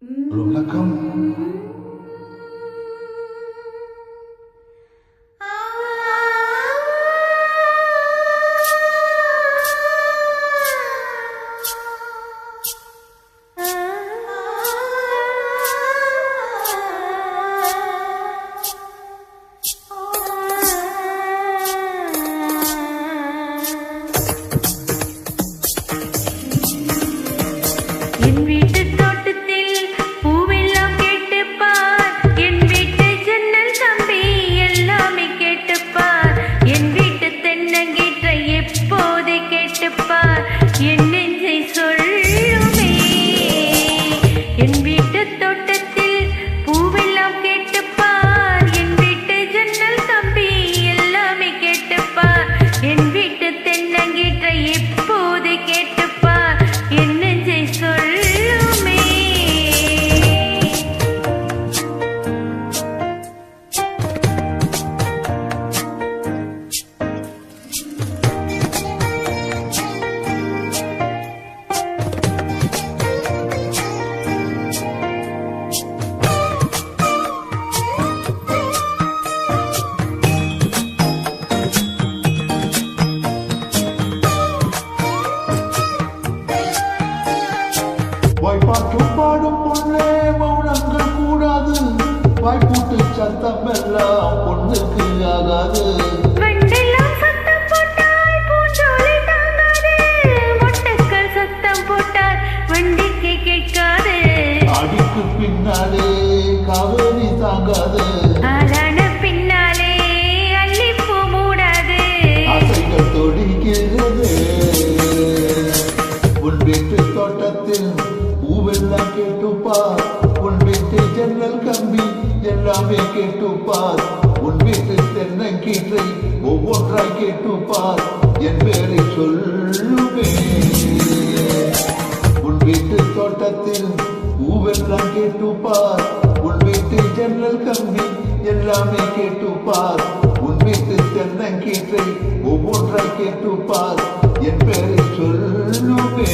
வணக்கம். வாய்ப்பாட்டும் பாடும் பொண்ணே மௌனங்கள் கூடாது, வாய்ப்பூட்டு சத்தம் எல்லாம் பொண்ணுக்கு ஆகாது. அடிக்கு பின்னாலே காவேரி தாங்காது, பின்னாலே அள்ளிப்பூ மூடாது. ஆசைகள் தொடிக்கிறது உன் வீட்டு தோட்டத்தில் பூவெல்லாம் கேட்டுப்பார், உன் வீட்டு ஜன்னல் கம்பி எல்லாமே கேட்டுப்பார், உன் வீட்டு தென்னங்கீற்றை ஒவ்வொன்றாய் கேட்டுப்பார், என் பேரை சொல்லுவே. உன் வீட்டு தோட்டத்தில் பூவெல்லாம் கேட்டுப்பார், உன் வீட்டு ஜன்னல் கம்பி எல்லாமே கேட்டுப்பார், உன் வீட்டு தென்னங்கீற்றை ஒவ்வொன்றாய் கேட்டுப்பார், என் பேரை சொல்லுவே.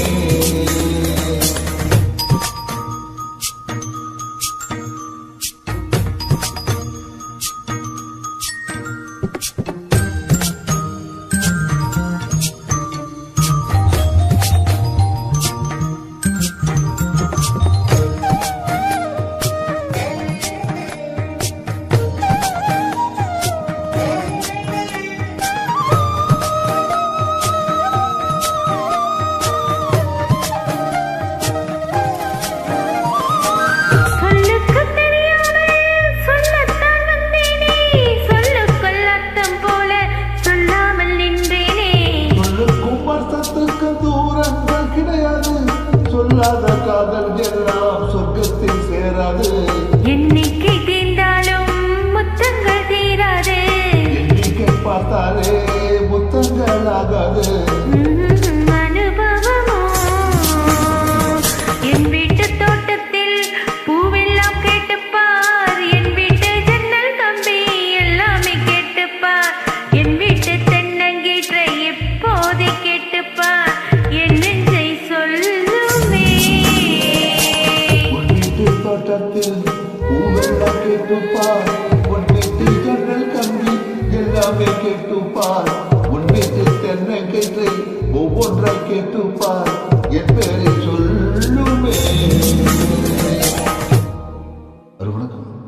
சொல்லாத காதல் எல்லாம் சொர்க்கத்தில் சேராது, எண்ணிக்கை தீர்ந்தாலும் முத்தங்கள் தீராது, எண்ணிக்கை பார்த்தாலே முத்தங்கள் ஆகாது. அனுபவமோ என் வீட்டு தோட்டத்தில் பூவெல்லாம் கேட்டுப்பார், என் வீட்டு ஜன்னல் கம்பி எல்லாமே கேட்டுப்பார், என் வீட்டு தென்னங்கீற்றை எப்போது கேட்டுப்பார், என் நெஞ்சை சொல்லுமே. தோட்டத்தில் பூவெல்லாம் கேட்டுப்பார், உன் வீட்டு ஜன்னல் கம்பி எல்லாமே கேட்டுப்பார், உன் வீட்டு தென்னங்கீற்றை ஒவ்வொன்றாய் கேட்டுப்பார், என் பேரை சொல்லுமே. வணக்கம்.